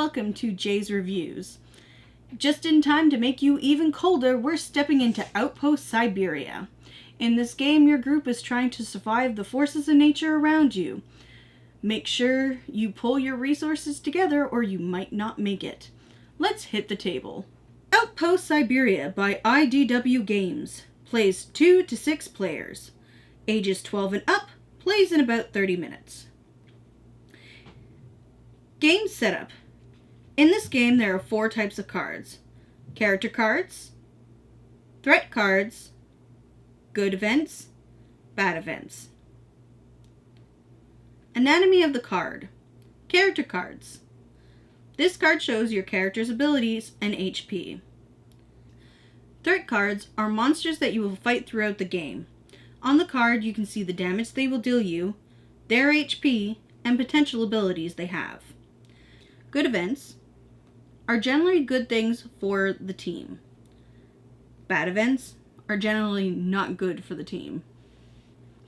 welcome to Jay's Reviews. Just in time to make you even colder, we're stepping into Outpost Siberia. In this game, your group is trying to survive the forces of nature around you. Make sure you pull your resources together or you might not make it. Let's hit the table. Outpost Siberia by IDW Games. Plays 2 to 6 players. Ages 12 and up, plays in about 30 minutes. Game setup. In this game, there are 4 types of cards. Character cards, threat cards, good events, bad events. Anatomy of the card. Character cards. This card shows your character's abilities and HP. Threat cards are monsters that you will fight throughout the game. On the card, you can see the damage they will deal you, their HP, and potential abilities they have. Good events are generally good things for the team. Bad events are generally not good for the team.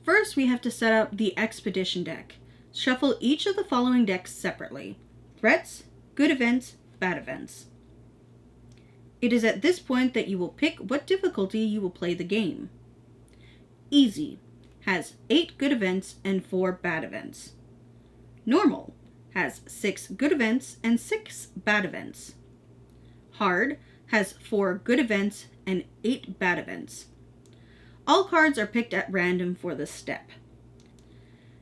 First, we have to set up the expedition deck. Shuffle each of the following decks separately. Threats, good events, bad events. It is at this point that you will pick what difficulty you will play the game. Easy has 8 good events and 4 bad events. Normal has 6 good events and 6 bad events. Hard has 4 good events and 8 bad events. All cards are picked at random for this step.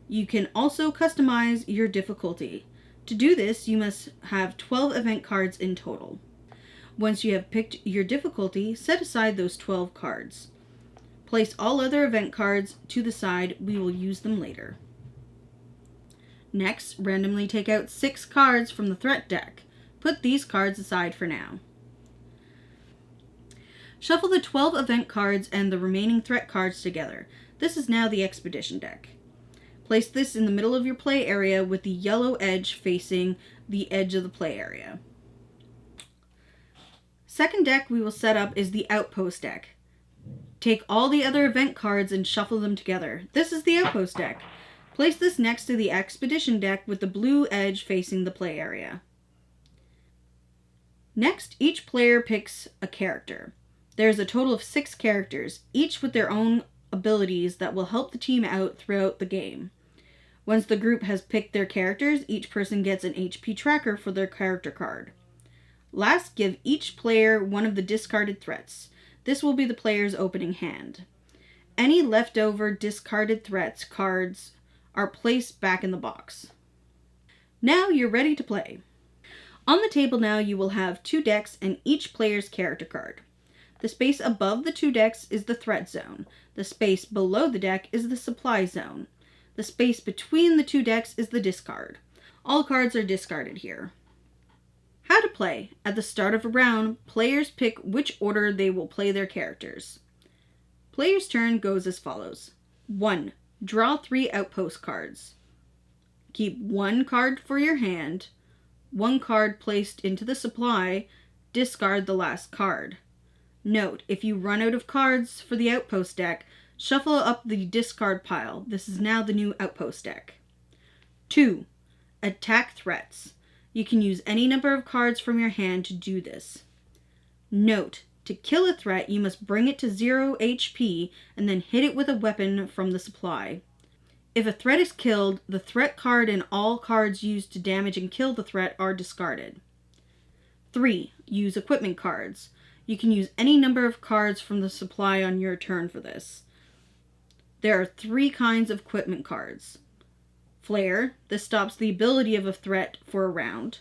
You can also customize your difficulty. To do this, you must have 12 event cards in total. Once you have picked your difficulty, set aside those 12 cards. Place all other event cards to the side. We will use them later. Next, randomly take out 6 cards from the threat deck. Put these cards aside for now. Shuffle the 12 event cards and the remaining threat cards together. This is now the expedition deck. Place this in the middle of your play area with the yellow edge facing the edge of the play area. Second deck we will set up is the outpost deck. Take all the other event cards and shuffle them together. This is the outpost deck. Place this next to the expedition deck with the blue edge facing the play area. Next, each player picks a character. There's a total of 6 characters, each with their own abilities that will help the team out throughout the game. Once the group has picked their characters, each person gets an HP tracker for their character card. Last, give each player one of the discarded threats. This will be the player's opening hand. Any leftover discarded threats cards are placed back in the box. Now you're ready to play. On the table now you will have 2 decks and each player's character card. The space above the 2 decks is the threat zone. The space below the deck is the supply zone. The space between the 2 decks is the discard. All cards are discarded here. How to play. At the start of a round, players pick which order they will play their characters. Player's turn goes as follows. 1. Draw 3 outpost cards. Keep 1 card for your hand. 1 card placed into the supply. Discard the last card. Note, if you run out of cards for the outpost deck, shuffle up the discard pile. This is now the new outpost deck. 2. Attack threats. You can use any number of cards from your hand to do this. Note, to kill a threat, you must bring it to 0 HP and then hit it with a weapon from the supply. If a threat is killed, the threat card and all cards used to damage and kill the threat are discarded. 3. Use equipment cards. You can use any number of cards from the supply on your turn for this. There are 3 kinds of equipment cards. Flare, this stops the ability of a threat for a round.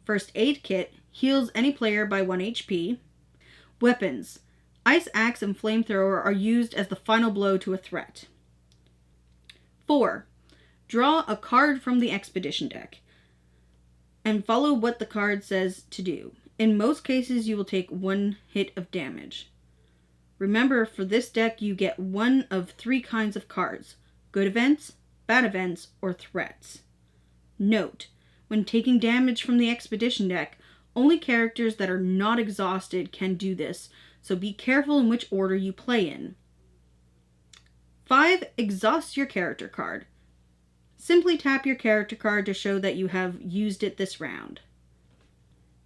First aid kit, heals any player by 1 HP. Weapons, ice axe and flamethrower are used as the final blow to a threat. 4. Draw a card from the expedition deck and follow what the card says to do. In most cases, you will take 1 hit of damage. Remember, for this deck, you get 1 of 3 kinds of cards. Good events, bad events, or threats. Note, when taking damage from the expedition deck, only characters that are not exhausted can do this, so be careful in which order you play in. 5. Exhaust your character card. Simply tap your character card to show that you have used it this round.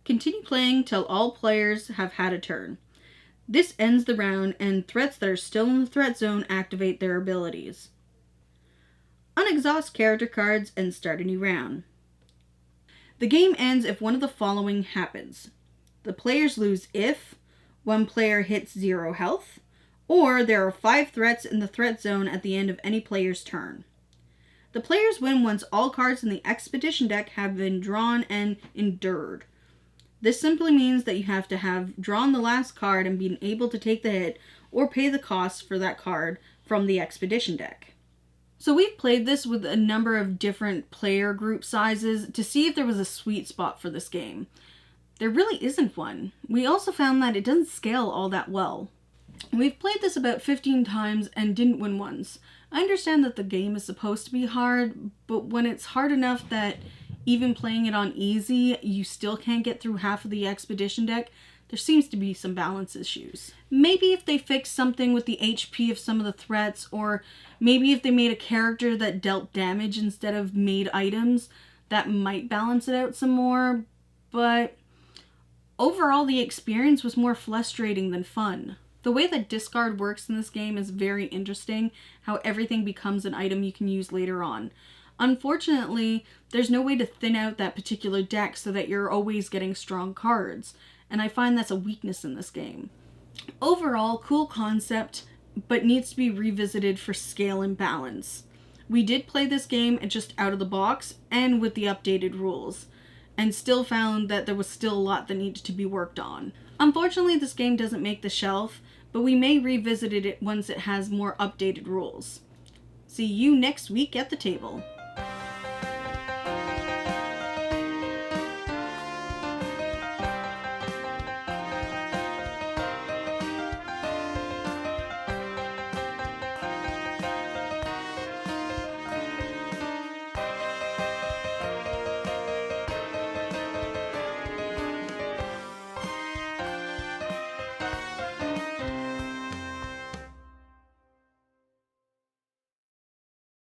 Continue playing till all players have had a turn. This ends the round, and threats that are still in the threat zone activate their abilities. Unexhaust character cards and start a new round. The game ends if one of the following happens. The players lose if one player hits 0 health, or there are 5 threats in the threat zone at the end of any player's turn. The players win once all cards in the expedition deck have been drawn and endured. This simply means that you have to have drawn the last card and been able to take the hit or pay the cost for that card from the expedition deck. So we've played this with a number of different player group sizes to see if there was a sweet spot for this game. There really isn't one. We also found that it doesn't scale all that well. We've played this about 15 times and didn't win once. I understand that the game is supposed to be hard, but when it's hard enough that even playing it on easy, you still can't get through half of the expedition deck, there seems to be some balance issues. Maybe if they fixed something with the HP of some of the threats, or maybe if they made a character that dealt damage instead of made items, that might balance it out some more, but overall the experience was more frustrating than fun. The way that discard works in this game is very interesting, how everything becomes an item you can use later on. Unfortunately, there's no way to thin out that particular deck so that you're always getting strong cards, and I find that's a weakness in this game. Overall, cool concept, but needs to be revisited for scale and balance. We did play this game just out of the box and with the updated rules, and still found that there was still a lot that needed to be worked on. Unfortunately, this game doesn't make the shelf, but we may revisit it once it has more updated rules. See you next week at the table.